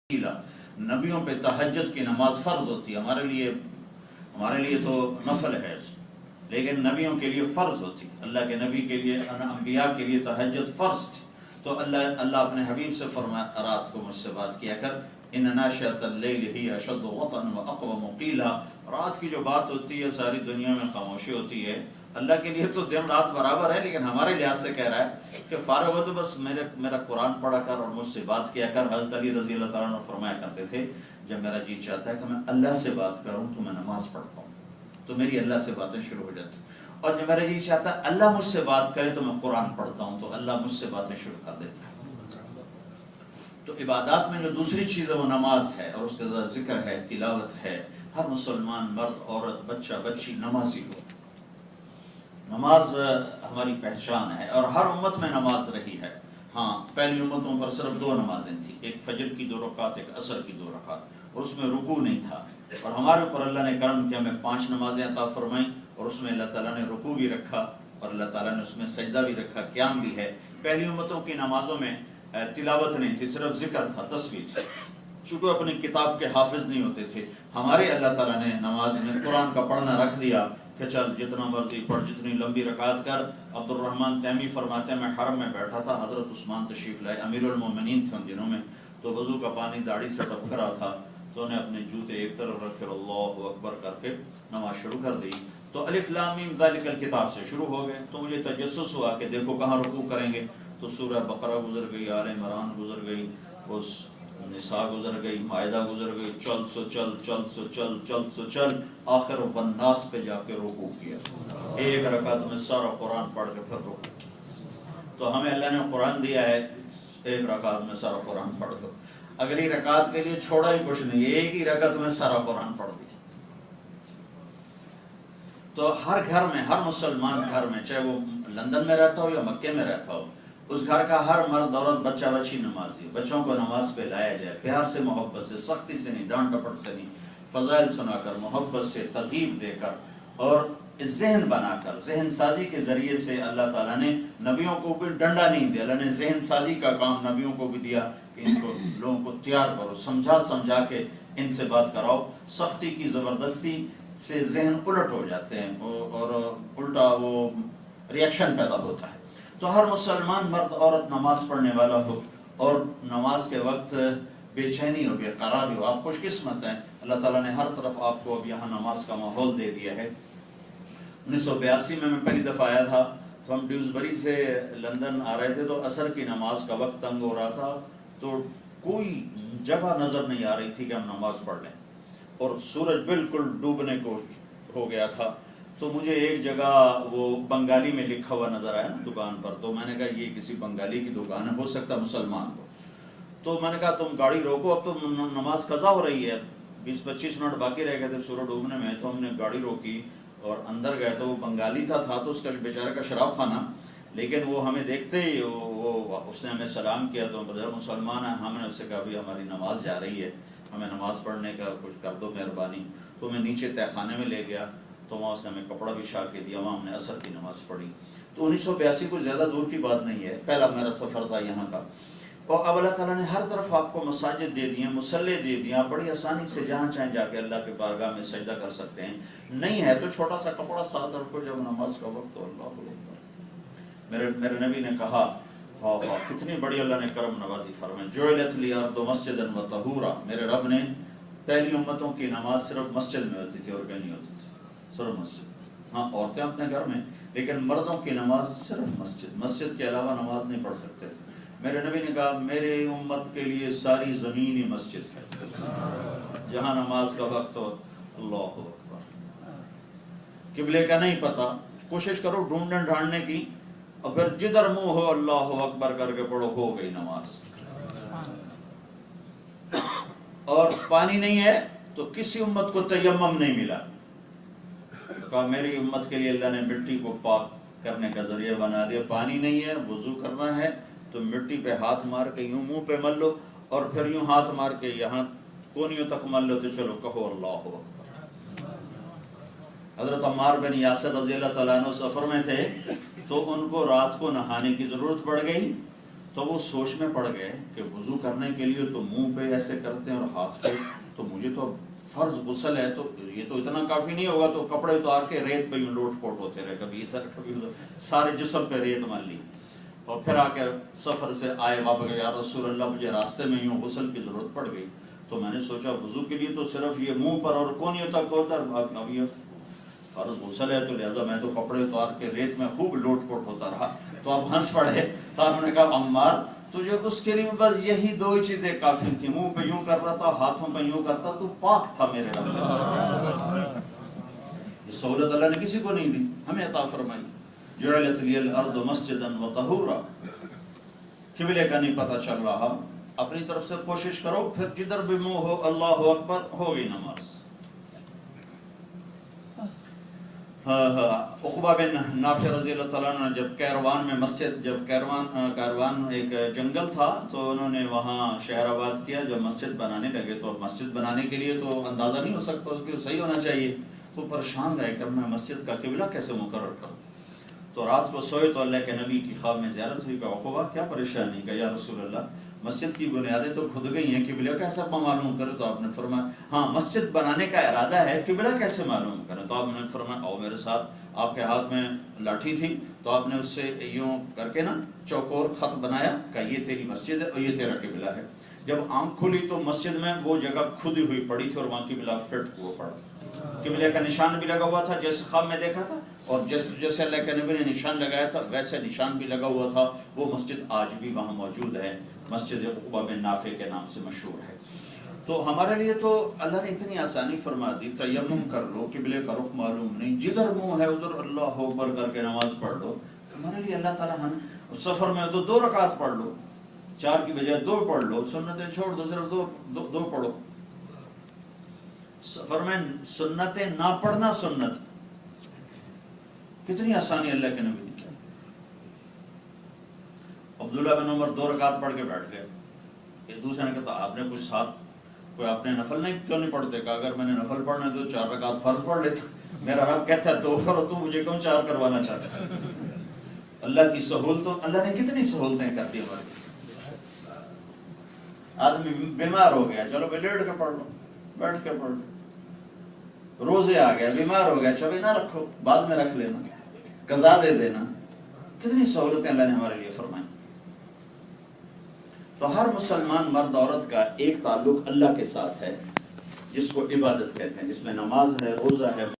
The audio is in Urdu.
نبیوں پہ تہجد کی نماز فرض ہوتی ہے، ہمارے لیے تو نفل ہے، لیکن نبیوں کے لیے فرض ہوتی ہے۔ اللہ کے نبی کے لیے، انبیاء کے لیے تہجد فرض تھی، تو اللہ اپنے حبیب سے فرمایا رات کو مجھ سے بات کیا کر، ان ناشئۃ اللیل ہی اشد وطئا واقوم قیلا۔ رات کی جو بات ہوتی ہے ساری دنیا میں خاموشی ہوتی ہے، اللہ کے لیے تو دن رات برابر ہے، لیکن ہمارے لحاظ سے کہہ رہا ہے کہ فارغ ہو تو بس میرا قرآن پڑھا کر اور مجھ سے بات کیا کر۔ حضرت علی رضی اللہ تعالیٰ عنہ فرمایا کرتے تھے جب میرا جی چاہتا ہے کہ میں اللہ سے بات کروں تو میں نماز پڑھتا ہوں، تو میری اللہ سے باتیں شروع ہو جاتی ہیں، اور جب میرا جی چاہتا ہے اللہ مجھ سے بات کرے تو میں قرآن پڑھتا ہوں، تو اللہ مجھ سے باتیں شروع کر دیتا ہے۔ تو عبادات میں جو دوسری چیز ہے وہ نماز ہے، اور اس کے ساتھ ذکر ہے، تلاوت ہے۔ ہر مسلمان مرد عورت بچہ بچی نمازی ہو، نماز ہماری پہچان ہے، اور ہر امت میں نماز رہی ہے۔ ہاں، پہلی امتوں پر صرف 2 نمازیں تھیں، ایک فجر کی 2 رکعت، ایک عصر کی 2 رکعت، اور اس میں رکوع نہیں تھا۔ اور ہمارے اوپر اللہ نے کرم کیا، ہمیں 5 نمازیں عطا فرمائیں، اور اس میں اللہ تعالیٰ نے رکوع بھی رکھا، اور اللہ تعالیٰ نے اس میں سجدہ بھی رکھا، قیام بھی ہے۔ پہلی امتوں کی نمازوں میں تلاوت نہیں تھی، صرف ذکر تھا، تسبیح تھی، چونکہ اپنی کتاب کے حافظ نہیں ہوتے تھے۔ ہمارے اللہ تعالیٰ نے نماز میں قرآن کا پڑھنا رکھ دیا کہ چل جتنا مرضی پڑھ، جتنی لمبی رکعت کر۔ عبد الرحمن تیمی فرماتے ہیں میں حرم میں بیٹھا تھا، حضرت عثمان تشریف لائے، امیر المومنین تھے ان دنوں میں، تو وضو کا پانی داڑھی سے ٹپک رہا تھا، تو انہیں اپنے جوتے ایک طرف رکھے اور اللہ اکبر کر کے نماز شروع کر دی۔ تو الف لام میم ذالک الکتاب سے شروع ہو گئے، تو مجھے تجسس ہوا کہ دیکھو کہاں رکوع کریں گے، تو سورہ بقرہ گزر گئی، آل عمران گزر گئی، اس نساء گزر گئی، مائدہ گزر گئی، چل آخر والناس پہ جا کے رکوع کیا، ایک رکعت میں سارا قرآن پڑھ کے پھر رکوع۔ تو ہمیں اللہ نے قرآن دیا ہے، ایک رکعت میں سارا قرآن پڑھ دو، اگلی رکعت کے لیے چھوڑا ہی کچھ نہیں، ایک ہی رکعت میں سارا قرآن پڑھ دیا۔ تو ہر گھر میں، ہر مسلمان گھر میں، چاہے وہ لندن میں رہتا ہو یا مکے میں رہتا ہو، اس گھر کا ہر مرد عورت بچہ بچی نمازی، بچوں کو نماز پہ لایا جائے، پیار سے، محبت سے، سختی سے نہیں، ڈانٹ ڈپٹ سے نہیں، فضائل سنا کر، محبت سے، ترغیب دے کر، اور ذہن بنا کر، ذہن سازی کے ذریعے سے۔ اللہ تعالیٰ نے نبیوں کو بھی ڈنڈا نہیں دیا، اللہ نے ذہن سازی کا کام نبیوں کو بھی دیا کہ ان کو، لوگوں کو تیار کرو، سمجھا کے ان سے بات کراؤ۔ سختی کی، زبردستی سے ذہن الٹ ہو جاتے ہیں، اور الٹا وہ ریئیکشن پیدا ہوتا ہے۔ تو ہر مسلمان مرد عورت نماز پڑھنے والا ہو، اور نماز کے وقت بے چینی ہو، بے قراری ہو۔ آپ خوش قسمت ہیں، اللہ تعالیٰ نے ہر طرف آپ کو اب یہاں نماز کا ماحول دے دیا ہے۔ 1982 میں پہلی دفعہ آیا تھا، تو ہم ڈیوزبری سے لندن آ رہے تھے، تو عصر کی نماز کا وقت تنگ ہو رہا تھا، تو کوئی جگہ نظر نہیں آ رہی تھی کہ ہم نماز پڑھ لیں، اور سورج بالکل ڈوبنے کو ہو گیا تھا۔ تو مجھے ایک جگہ وہ بنگالی میں لکھا ہوا نظر آیا نا دکان پر، تو میں نے کہا یہ کسی بنگالی کی دکان ہے، ہو سکتا مسلمان ہو۔ تو میں نے کہا تم گاڑی روکو، اب تو نماز قضا ہو رہی ہے، 20-25 منٹ باقی رہ گئے تھے سورج ڈوبنے میں، تو ہم نے گاڑی روکی اور اندر گئے، تو وہ بنگالی تھا تو اس کا بیچارے کا شراب خانہ، لیکن وہ ہمیں دیکھتے ہی اس نے ہمیں سلام کیا، تو ہم مسلمان ہیں، ہم نے اس سے کہا بھی ہماری نماز جا رہی ہے، ہمیں نماز پڑھنے کا کچھ کر دو مہربانی۔ تو میں نیچے تہہ خانے میں لے گیا، تو وہاں اس نے ہمیں کپڑا بچھا کے دیا، وہاں ہم نے عصر کی نماز پڑھی۔ تو 1982 کوئی زیادہ دور کی بات نہیں ہے، پہلا میرا سفر تھا یہاں کا۔ اور اب اللہ تعالیٰ نے ہر طرف آپ کو مساجد دے دی ہیں، مصلے دے دیے، آپ بڑی آسانی سے جہاں چاہیں جا کے اللہ کے بارگاہ میں سجدہ کر سکتے ہیں۔ نہیں ہے تو چھوٹا سا کپڑا ساتھ رکھو، جب نماز کا وقت ہو، اللہ اکبر۔ میرے نبی نے کہا، کتنی بڑی اللہ نے کرم نوازی فرمائی، جعلت لی الارض مسجدا وطہورا، میرے رب نے پہلی امتوں کی نماز صرف مسجد میں ہوتی تھی اور کہیں نہیں ہوتی تھی، صرف مسجد۔ ہاں، عورتیں اپنے گھر میں، لیکن مردوں کی نماز صرف مسجد کے علاوہ نماز نہیں پڑھ سکتے تھے۔ میرے نبی نے کہا میرے امت کے لیے ساری زمین ہی مسجد ہے، جہاں نماز کا وقت ہو، اللہ اکبر۔ قبلے کا نہیں پتہ، کوشش کرو ڈھونڈنے ڈھانڈنے کی، اور پھر جدھر منہ ہو اللہ اکبر کر کے پڑھو، ہو گئی نماز۔ اور پانی نہیں ہے تو کسی امت کو تیمم نہیں ملا، کہا میری امت کے لیے اللہ نے مٹی کو پاک کرنے کا ذریعہ بنا دیا۔ پانی نہیں ہے، وضو کرنا ہے تو مٹی پہ ہاتھ مار کے یوں منہ پہ مل لو، اور پھر یوں ہاتھ مار کے یہاں کونیوں تک مل لو، تو چلو کہو اللہ اکبر۔ حضرت عمار بن یاسر رضی اللہ تعالیٰ عنہ سفر میں تھے، تو ان کو رات کو نہانے کی ضرورت پڑ گئی، تو تو وہ سوچ میں پڑ گئے کہ وضو کرنے کے لیے تو منہ پہ ایسے کرتے ہیں اور ہاتھ پہ، تو مجھے تو فرض غسل ہے تو یہ تو اتنا کافی نہیں ہوگا، تو کپڑے اتار کے ریت پہ یوں لوٹ پوٹ ہوتے رہے، کبھی ادھر کبھی ادھر، سارے جسم پہ ریت مان لی، اور پھر آ کے سفر سے آئے واپس، یا رسول اللہ مجھے راستے میں یوں غسل کی ضرورت پڑ گئی، تو میں نے سوچا وضو کے لیے تو صرف یہ منہ پر اور کونیوں تک ہوتا ہے، اب یہ فرض غسل ہے تو لہٰذا میں تو کپڑے اتار کے ریت میں خوب لوٹ پوٹ ہوتا رہا۔ تو اب ہنس پڑے، تو آپ نے کہا عمار تجھے اس کے لیے بس یہی دو چیزیں کافی تھی، منہ پہ یوں کر رہا تھا، ہاتھوں پہ یوں کرتا، تو پاک تھا میرے رب۔ یہ سہولت اللہ نے کسی کو نہیں دی، ہمیں عطا فرمائی۔ جعلت لی الارض مسجدا وطہورا، قبلے کا نہیں پتہ چل رہا، اپنی طرف سے کوشش کرو، پھر جدھر بھی منہ ہو اللہ اکبر، ہو گئی نماز۔ عقبہ بن نافع رضی اللہ تعالیٰ عنہ جب کیروان میں مسجد، جب کیروان ایک جنگل تھا تو انہوں نے وہاں شہر آباد کیا، جب مسجد بنانے لگے تو مسجد بنانے کے لیے تو اندازہ نہیں ہو سکتا، اس کے صحیح ہونا چاہیے، تو پریشان رہے کہ میں مسجد کا قبلہ کیسے مقرر کروں۔ تو رات کو سوئے تو اللہ کے نبی کی خواب میں زیارت ہوئی کہ عقبہ کیا پریشانی، کہ یا رسول اللہ مسجد کی بنیادیں تو کھد گئی ہیں، قبلہ کیسے معلوم کرے؟ تو آپ نے فرمایا ہاں مسجد بنانے کا ارادہ ہے، قبلہ کیسے معلوم کرے؟ تو آپ نے فرمایا آؤ میرے ساتھ۔ آپ کے ہاتھ میں لاٹھی تھی تو آپ نے اس سے یوں کر کے نا چوکور خط بنایا کہ یہ تیری مسجد ہے اور یہ تیرا قبلہ ہے۔ جب آنکھ کھلی تو مسجد میں وہ جگہ کھدی ہوئی پڑی تھی اور وہاں قبلہ فٹ ہوا پڑا، قبلے کا نشان بھی لگا ہوا تھا جیسے خواب میں دیکھا تھا، اور جیسے اللہ کے نبی نے نشان لگایا تھا ویسے نشان بھی لگا ہوا تھا۔ وہ مسجد آج بھی وہاں موجود ہے، مسجد عقبہ بن نافع کے نام سے مشہور ہے۔ تو ہمارے لیے تو اللہ نے اتنی آسانی فرما دی، تیمم کر لو، قبلے کا رخ معلوم نہیں، جدھر منہ ہے ادھر اللہ اکبر کر کے نماز پڑھ لو۔ ہمارے لیے اللہ تعالیٰ ہم سفر میں تو 2 رکعت پڑھ لو، 4 کی بجائے 2 پڑھ لو، سنتیں چھوڑ دو، صرف دو پڑھو۔ سفر میں سنتیں نہ پڑھنا سنت، کتنی آسانی اللہ کے نبی نے۔ عبداللہ بن عمر 2 رکعت پڑھ کے بیٹھ گئے، ایک دوسرے نے کہا آپ نے کچھ ساتھ کوئی آپ نے نفل نہیں کیوں نہیں پڑھتے؟ کہا اگر میں نے نفل پڑھنا ہے تو 4 رکعت فرض پڑھ لیتا، میرا رب کہتا ہے 2 کرو، تو مجھے کیوں 4 کروانا چاہتا ہے؟ اللہ کی سہولتوں، اللہ نے کتنی سہولتیں کر دی ہمارے۔ آدمی بیمار ہو گیا، چلو بھائی لیٹ کے پڑھ لو، بیٹھ کے پڑھ لو۔ روزے آ گیا، بیمار ہو گیا، چلو نہ رکھو، بعد میں رکھ لینا، قضا دے دینا۔ کتنی سہولتیں اللہ نے ہمارے لیے فرمائی۔ تو ہر مسلمان مرد عورت کا ایک تعلق اللہ کے ساتھ ہے جس کو عبادت کہتے ہیں، جس میں نماز ہے، روزہ ہے،